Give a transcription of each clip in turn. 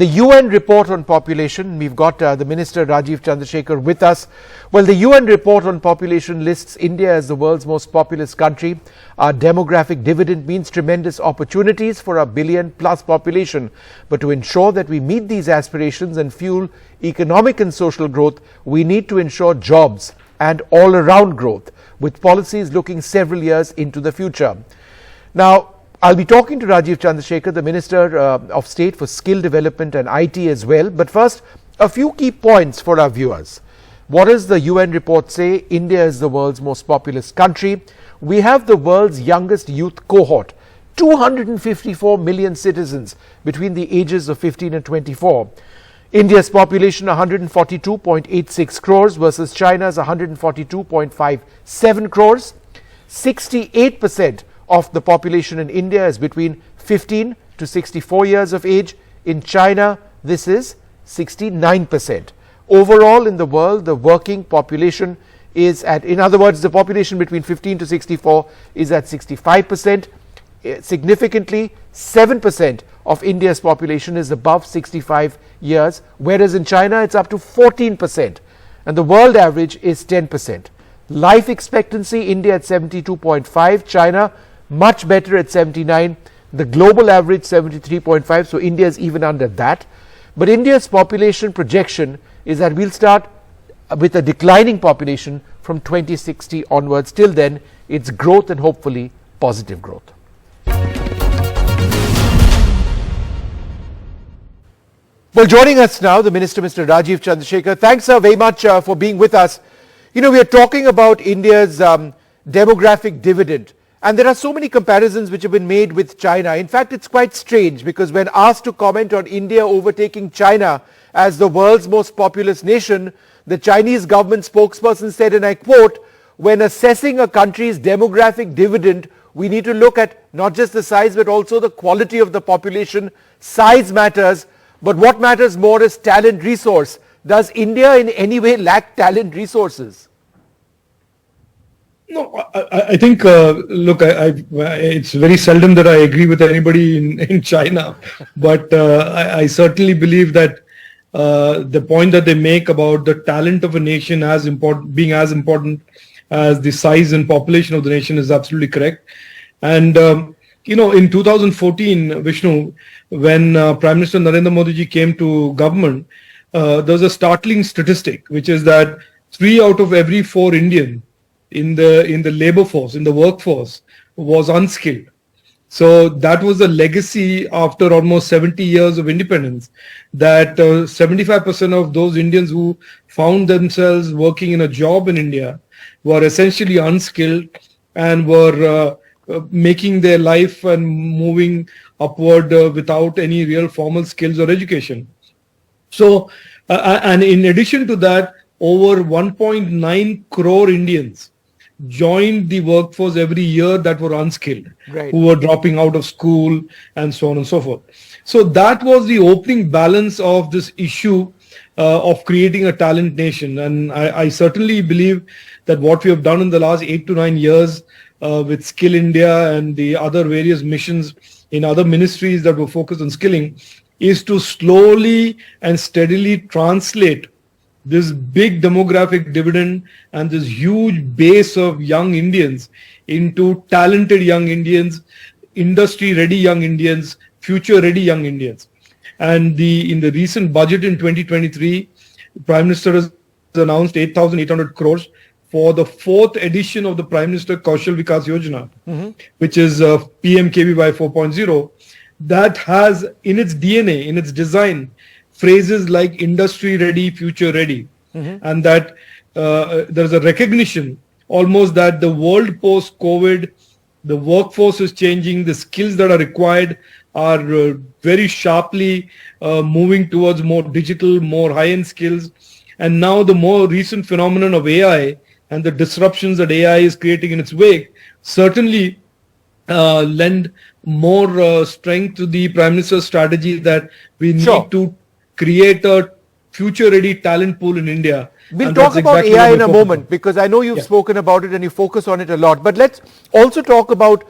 The UN report on population, we've got the Minister Rajeev Chandrasekhar with us. Well, the UN report on population lists India as the world's most populous country. Our demographic dividend means tremendous opportunities for a billion-plus population. But to ensure that we meet these aspirations and fuel economic and social growth, we need to ensure jobs and all-around growth, with policies looking several years into the future. Now, I'll be talking to Rajeev Chandrasekhar, the Minister of State for Skill Development and IT as well. But first, a few key points for our viewers. What does the UN report say? India is the world's most populous country. We have the world's youngest youth cohort, 254 million citizens between the ages of 15 and 24. India's population 142.86 crores versus China's 142.57 crores. 68% of the population in India is between 15 to 64 years of age. In China, this is 69%. Overall in the world, the working population is at, in other words, the population between 15 to 64 is at 65%. Significantly, 7% of India's population is above 65 years, whereas in China it's up to 14%, and the world average is 10%. Life expectancy, India at 72.5, China much better at 79, the global average 73.5, so India is even under that. But India's population projection is that we'll start with a declining population from 2060 onwards. Till then, it's growth and hopefully positive growth. Well, joining us now, the Minister, Mr. Rajeev Chandrasekhar. Thanks, sir, very much for being with us. You know, we are talking about India's demographic dividend. And there are so many comparisons which have been made with China. In fact, it's quite strange because when asked to comment on India overtaking China as the world's most populous nation, the Chinese government spokesperson said, and I quote, "When assessing a country's demographic dividend, we need to look at not just the size but also the quality of the population. Size matters, but what matters more is talent resource. Does India in any way lack talent resources?" No, I think, look, it's very seldom that I agree with anybody in China, but I certainly believe that the point that they make about the talent of a nation being as important as the size and population of the nation is absolutely correct. And, you know, in 2014, Vishnu, when Prime Minister Narendra Modi ji came to government, there was a startling statistic, which is that 3 out of every 4 Indian in the labor force, in the workforce, was unskilled. So that was the legacy after almost 70 years of independence, that 75% of those Indians who found themselves working in a job in India were essentially unskilled and were making their life and moving upward without any real formal skills or education. So, and in addition to that, over 1.9 crore Indians joined the workforce every year that were unskilled, right, who were dropping out of school and so on and so forth. So that was the opening balance of this issue of creating a talent nation. And I certainly believe that what we have done in the last 8 to 9 years with Skill India and the other various missions in other ministries that were focused on skilling is to slowly and steadily translate this big demographic dividend and this huge base of young Indians into talented young Indians, industry-ready young Indians, future-ready young Indians. And in the recent budget in 2023, the Prime Minister has announced 8,800 crores for the 4th edition of the Prime Minister Kaushal Vikas Yojana, which is PMKVY 4.0, that has in its DNA, in its design, phrases like industry ready, future ready, and that there's a recognition almost that the world post-COVID, the workforce is changing, the skills that are required are very sharply moving towards more digital, more high-end skills. And now the more recent phenomenon of AI and the disruptions that AI is creating in its wake certainly lend more strength to the Prime Minister's strategy that we need to create a future-ready talent pool in India. We'll talk about AI in a moment because I know you've spoken about it and you focus on it a lot. But let's also talk about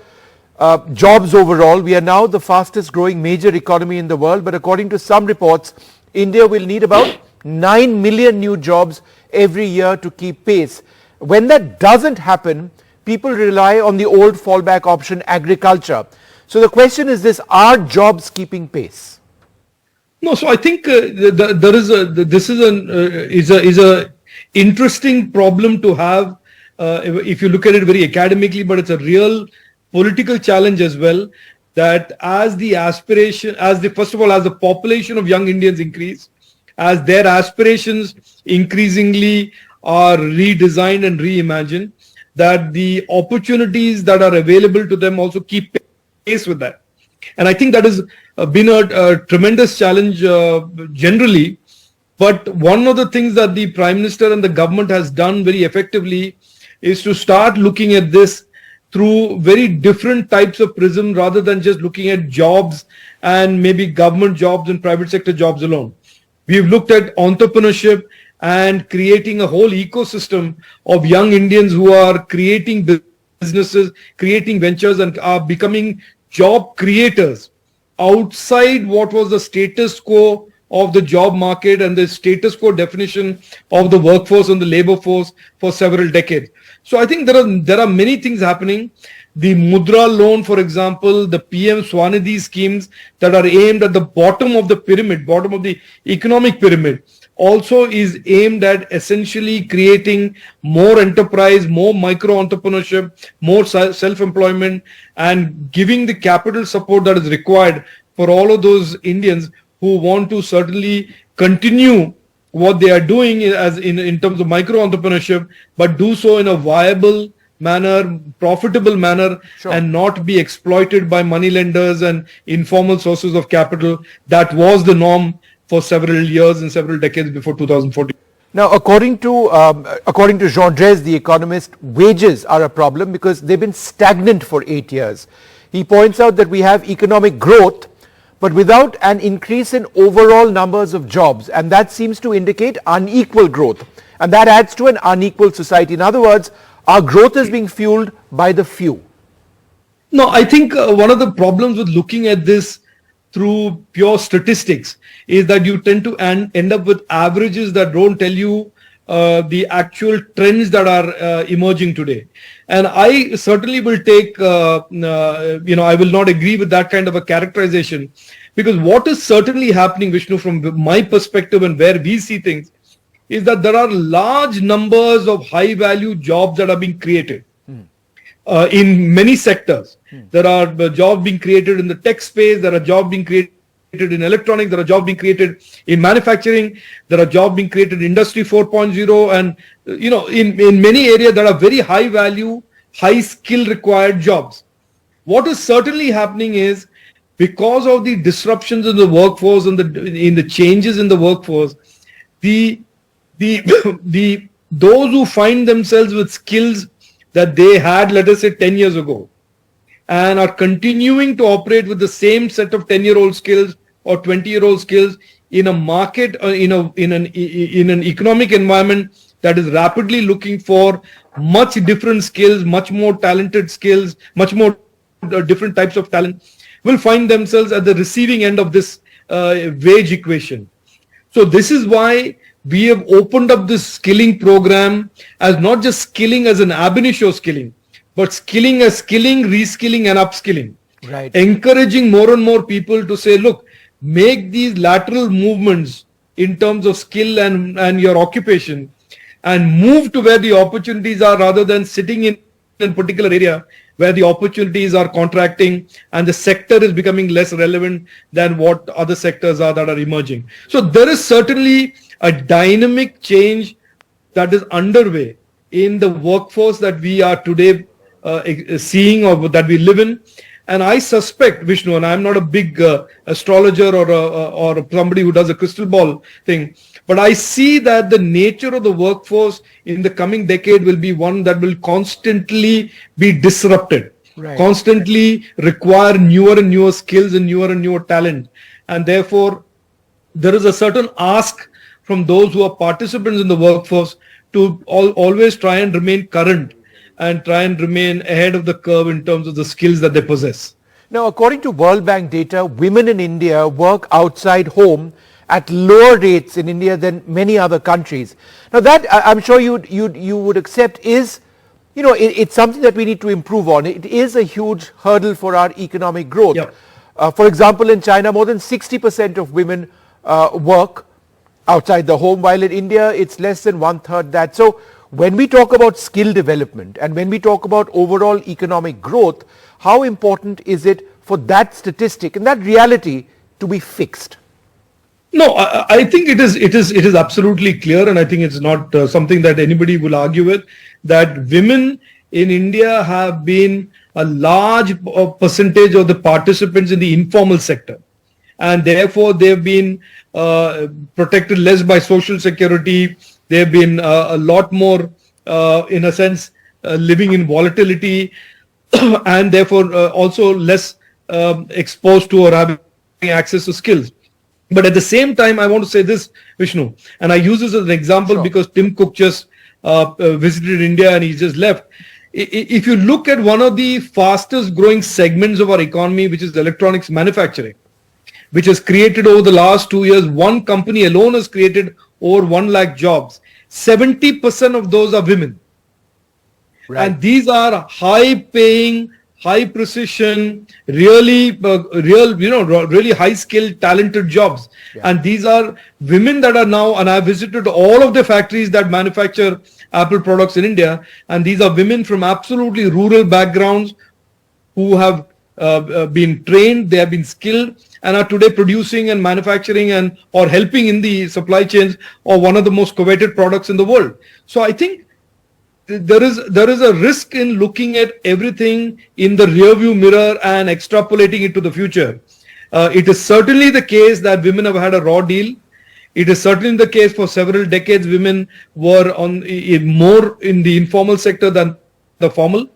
jobs overall. We are now the fastest growing major economy in the world, but according to some reports, India will need about 9 million new jobs every year to keep pace. When that doesn't happen, people rely on the old fallback option, agriculture. So the question is this: are jobs keeping pace? No, so I think this is a interesting problem to have if you look at it very academically, but it's a real political challenge as well. That as the aspiration, first of all, as the population of young Indians increase, as their aspirations increasingly are redesigned and reimagined, that the opportunities that are available to them also keep pace with that. And I think that has been a tremendous challenge generally. But one of the things that the Prime Minister and the government has done very effectively is to start looking at this through very different types of prism rather than just looking at jobs and maybe government jobs and private sector jobs alone. We've looked at entrepreneurship and creating a whole ecosystem of young Indians who are creating businesses, creating ventures, and are becoming job creators outside what was the status quo of the job market and the status quo definition of the workforce and the labor force for several decades. So I think there are many things happening. The Mudra loan, for example, the PM Swanidhi schemes that are aimed at the bottom of the pyramid, bottom of the economic pyramid, also is aimed at essentially creating more enterprise, more micro entrepreneurship, more self-employment, and giving the capital support that is required for all of those Indians who want to certainly continue what they are doing as in terms of micro entrepreneurship, but do so in a viable manner, profitable manner, sure, and not be exploited by money lenders and informal sources of capital. That was the norm for several years and several decades before 2014. Now, according to Jean Drèze, the economist, wages are a problem because they've been stagnant for 8 years. He points out that we have economic growth, but without an increase in overall numbers of jobs, and that seems to indicate unequal growth, and that adds to an unequal society. In other words, our growth is being fueled by the few. No, I think one of the problems with looking at this through pure statistics is that you tend to end up with averages that don't tell you the actual trends that are emerging today. And I certainly will take, I will not agree with that kind of a characterization, because what is certainly happening, Vishnu, from my perspective and where we see things, is that there are large numbers of high value jobs that are being created in many sectors. There are jobs being created in the tech space, there are jobs being created in electronics, there are jobs being created in manufacturing, there are jobs being created in Industry 4.0, and in many areas there are very high value, high skill required jobs. What is certainly happening is, because of the disruptions in the workforce and in the changes in the workforce, those who find themselves with skills that they had, let us say, 10 years ago, and are continuing to operate with the same set of 10-year-old skills or 20-year-old skills in a market, in an economic environment that is rapidly looking for much different skills, much more talented skills, much more different types of talent, will find themselves at the receiving end of this wage equation. So this is why we have opened up this skilling program as not just skilling as an ab initio skilling, but skilling as skilling, reskilling and upskilling. Right. Encouraging more and more people to say, look, make these lateral movements in terms of skill and your occupation, and move to where the opportunities are, rather than sitting in a particular area where the opportunities are contracting and the sector is becoming less relevant than what other sectors are that are emerging. So there is certainly a dynamic change that is underway in the workforce that we are today seeing, or that we live in. And I suspect, Vishnu, and I'm not a big astrologer or somebody who does a crystal ball thing, but I see that the nature of the workforce in the coming decade will be one that will constantly be disrupted, right, constantly require newer and newer skills and newer talent. And therefore, there is a certain ask from those who are participants in the workforce to always try and remain current and try and remain ahead of the curve in terms of the skills that they possess. Now, according to World Bank data, women in India work outside home at lower rates in India than many other countries. Now, that I'm sure you would accept is, it's something that we need to improve on. It is a huge hurdle for our economic growth. Yep. For example, in China, more than 60% of women work outside the home, while in India, it's less than 1/3 that. So, when we talk about skill development and when we talk about overall economic growth, how important is it for that statistic and that reality to be fixed? No, I think it is absolutely clear, and I think it's not something that anybody will argue with, that women in India have been a large percentage of the participants in the informal sector, and therefore they've been protected less by social security. They've been a lot more, in a sense, living in volatility, and therefore also less exposed to or having access to skills. But at the same time, I want to say this, Vishnu, and I use this as an example Sure. because Tim Cook just visited India and he just left. If you look at one of the fastest growing segments of our economy, which is electronics manufacturing, which has created over the last 2 years, one company alone has created over 1 lakh jobs. 70% of those are women. Right. And these are high paying, high precision, really high skilled, talented jobs. Yeah. And these are women that are now, and I visited all of the factories that manufacture Apple products in India. And these are women from absolutely rural backgrounds who have been trained, they have been skilled, and are today producing and manufacturing and or helping in the supply chains of one of the most coveted products in the world. So I think there is a risk in looking at everything in the rearview mirror and extrapolating it to the future. It is certainly the case that women have had a raw deal. It is certainly the case for several decades women were more in the informal sector than the formal.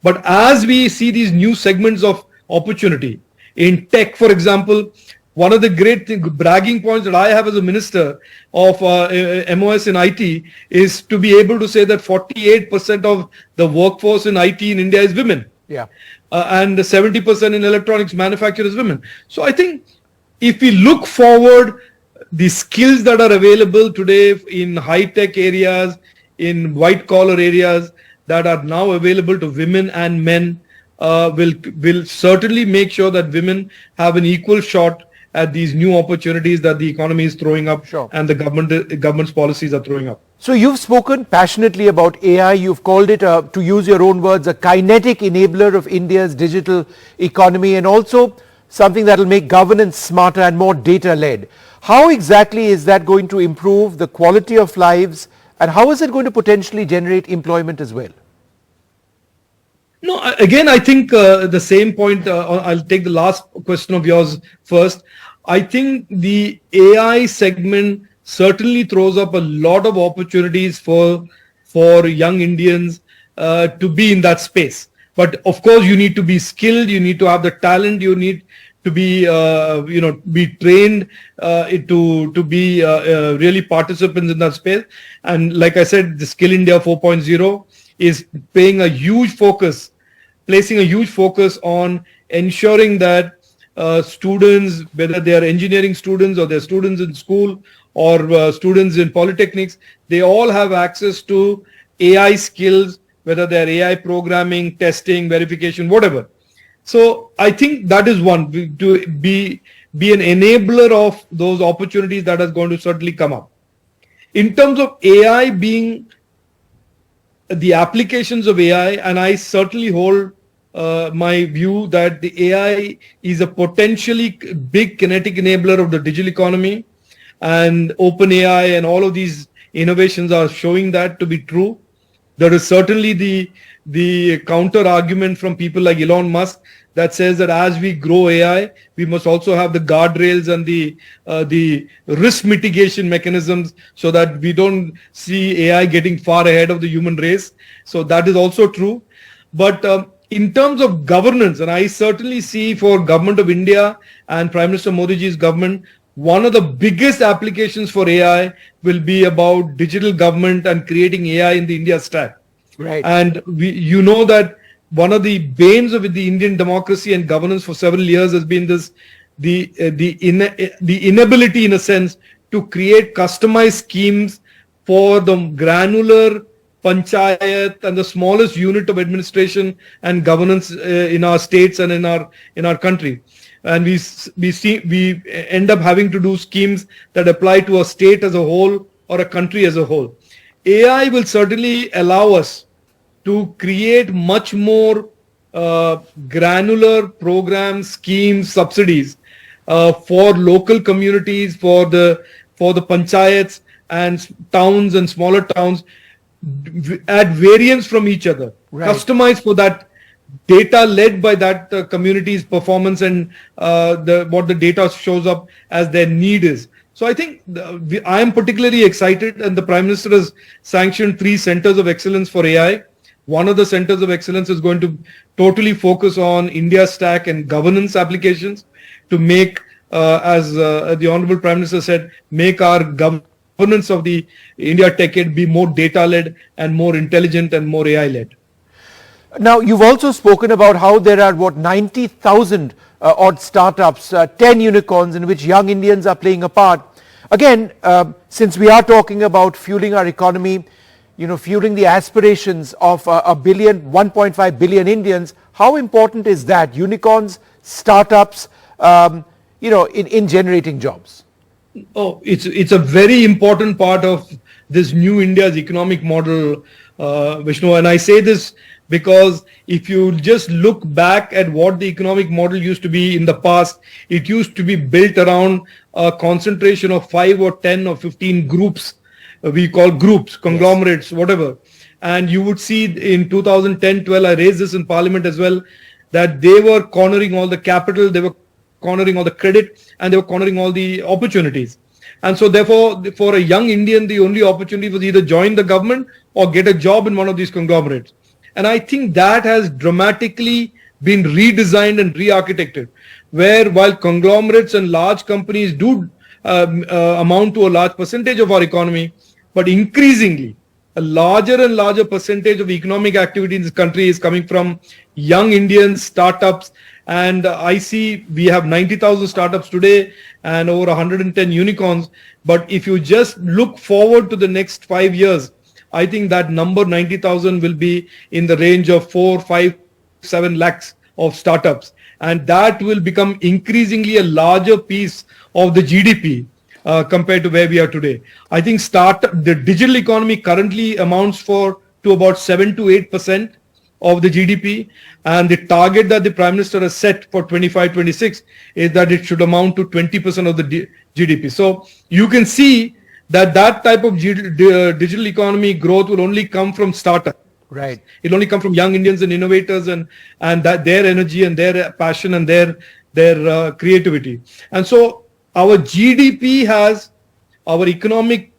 But as we see these new segments of opportunity in tech, for example, one of the great bragging points that I have as a minister of MOS in IT is to be able to say that 48% of the workforce in IT in India is women. Yeah. And 70% in electronics manufacture is women. So I think if we look forward, the skills that are available today in high-tech areas, in white-collar areas that are now available to women and men will certainly make sure that women have an equal shot at these new opportunities that the economy is throwing up. Sure. And the government's policies are throwing up. So you've spoken passionately about AI. You've called it, to use your own words, a kinetic enabler of India's digital economy, and also something that will make governance smarter and more data-led. How exactly is that going to improve the quality of lives, and how is it going to potentially generate employment as well? No, again, I think the same point, I'll take the last question of yours first. I think the AI segment certainly throws up a lot of opportunities for young Indians to be in that space. But of course, you need to be skilled, you need to have the talent, you need to be, be trained to be really participants in that space. And like I said, the Skill India 4.0 is placing a huge focus on ensuring that students, whether they are engineering students or they're students in school or students in polytechnics, they all have access to AI skills, whether they're AI programming, testing, verification, whatever. So I think that is one, to be an enabler of those opportunities that is going to certainly come up. In terms of AI being the applications of AI, and I certainly hold my view that the AI is a potentially big kinetic enabler of the digital economy, and OpenAI and all of these innovations are showing that to be true. There is certainly the counter argument from people like Elon Musk that says that as we grow AI, we must also have the guardrails and the risk mitigation mechanisms so that we don't see AI getting far ahead of the human race. So that is also true. But in terms of governance, and I certainly see for Government of India and Prime Minister Modi ji's government, one of the biggest applications for AI will be about digital government and creating AI in the India stack. Right. And you know that one of the banes of the Indian democracy and governance for several years has been the inability, in a sense, to create customized schemes for the granular panchayat and the smallest unit of administration and governance in our states and in our country. And we end up having to do schemes that apply to a state as a whole or a country as a whole. AI will certainly allow us to create much more granular programs, schemes, subsidies for local communities, for the panchayats and towns and smaller towns at variance from each other, Right. customized for that data, led by that community's performance and what the data shows up as their need is. So I think I am particularly excited, and the Prime Minister has sanctioned 3 centers of excellence for AI. One of the centers of excellence is going to totally focus on India Stack and governance applications to make, as the Honorable Prime Minister said, make our governance of the India Tech-Ed be more data-led and more intelligent and more AI-led. Now, you've also spoken about how there are, 90,000 odd startups, 10 unicorns in which young Indians are playing a part. Again, since we are talking about fueling our economy, fueling the aspirations of 1.5 billion Indians, how important is that? Unicorns, startups, in generating jobs? Oh, it's a very important part of this new India's economic model, Vishnu. And I say this because if you just look back at what the economic model used to be in the past, it used to be built around a concentration of 5 or 10 or 15 groups. We call groups, conglomerates, yes, whatever. And you would see in 2010-12, I raised this in Parliament as well, that they were cornering all the capital, they were cornering all the credit, and they were cornering all the opportunities. And so therefore, for a young Indian, the only opportunity was either join the government or get a job in one of these conglomerates. And I think that has dramatically been redesigned and re-architected, where while conglomerates and large companies do amount to a large percentage of our economy, but increasingly, a larger and larger percentage of economic activity in this country is coming from young Indians, startups. And I see we have 90,000 startups today and over 110 unicorns. But if you just look forward to the next 5 years, I think that number 90,000 will be in the range of 4, 5, 7 lakhs of startups. And that will become increasingly a larger piece of the GDP compared to where we are today. I think the digital economy currently amounts to about 7 to 8% of the GDP, and the target that the Prime Minister has set for 25-26 is that it should amount to 20% of the GDP. So you can see that type of digital economy growth will only come from startups. Right. It'll only come from young Indians and innovators and that their energy and their passion and their creativity. And so our GDP our economic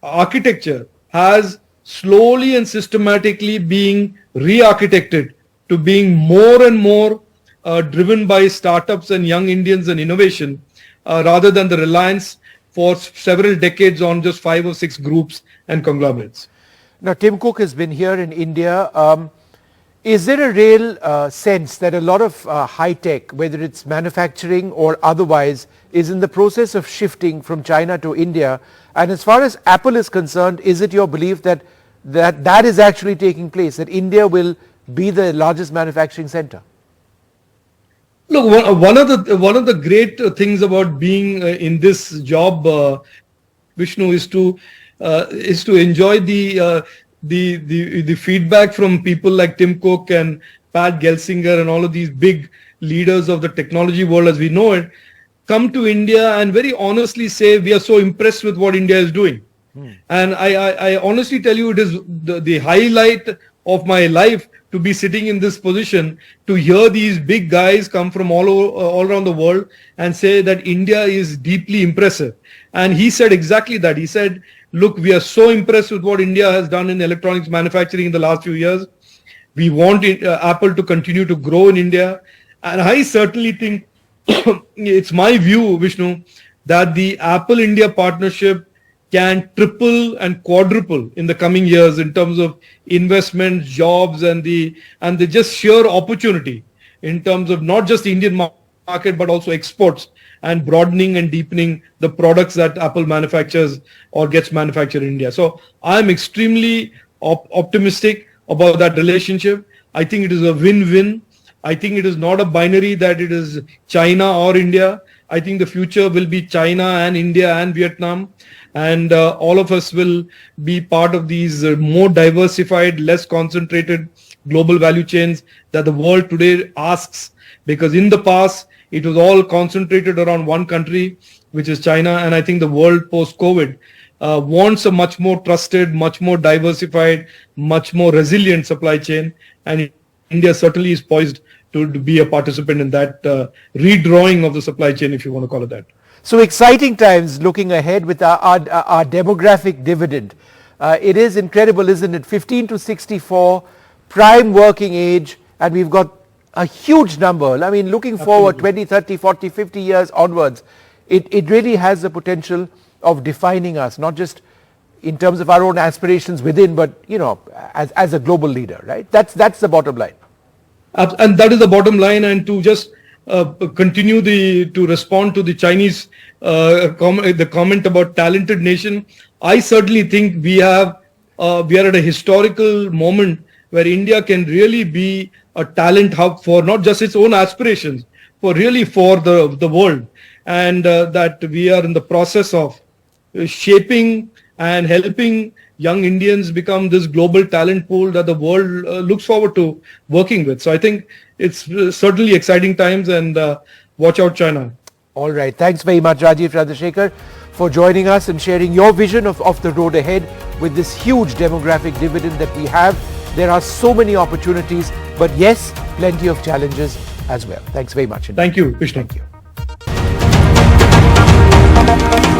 architecture has slowly and systematically being re-architected to being more and more driven by startups and young Indians and innovation, rather than the reliance for several decades on just 5 or 6 groups and conglomerates. Now, Tim Cook has been here in India. Is there a real sense that a lot of high tech, whether it's manufacturing or otherwise, is in the process of shifting from China to India? And as far as Apple is concerned, is it your belief that is actually taking place, that India will be the largest manufacturing center? Look, one of the great things about being in this job, Vishnu, is to enjoy the feedback from people like Tim Cook and Pat Gelsinger and all of these big leaders of the technology world as we know it, come to India and very honestly say we are so impressed with what India is doing. And I honestly tell you, it is the highlight of my life to be sitting in this position, to hear these big guys come from all around the world and say that India is deeply impressive. And he said exactly that. He said, look, we are so impressed with what India has done in electronics manufacturing in the last few years. We want Apple to continue to grow in India. And I certainly think it's my view, Vishnu, that the Apple India partnership can triple and quadruple in the coming years in terms of investments, jobs, and the just sheer opportunity in terms of not just the Indian market but also exports and broadening and deepening the products that Apple manufactures or gets manufactured in India. So I'm extremely optimistic about that relationship. I think it is a win-win. I think it is not a binary that it is China or India. I think the future will be China and India and Vietnam. And all of us will be part of these more diversified, less concentrated global value chains that the world today asks. Because in the past, it was all concentrated around one country, which is China. And I think the world post-COVID wants a much more trusted, much more diversified, much more resilient supply chain. And India certainly is poised to be a participant in that redrawing of the supply chain, if you want to call it that. So exciting times looking ahead with our demographic dividend. It is incredible, isn't it? 15 to 64, prime working age, and we've got a huge number. I mean, looking forward 20, 30, 40, 50 years onwards, it really has the potential of defining us, not just in terms of our own aspirations within, but, you know, as a global leader, right? That's the bottom line. And that is the bottom line. And to just continue to respond to the Chinese the comment about talented nation, I certainly think we are at a historical moment where India can really be a talent hub for not just its own aspirations, for the world, and that we are in the process of shaping and helping young Indians become this global talent pool that the world looks forward to working with. So I think it's certainly exciting times, and watch out, China. All right. Thanks very much, Rajeev Chandrasekhar, for joining us and sharing your vision of the road ahead with this huge demographic dividend that we have. There are so many opportunities, but yes, plenty of challenges as well. Thanks very much. Thank you, Vishnu. Thank you.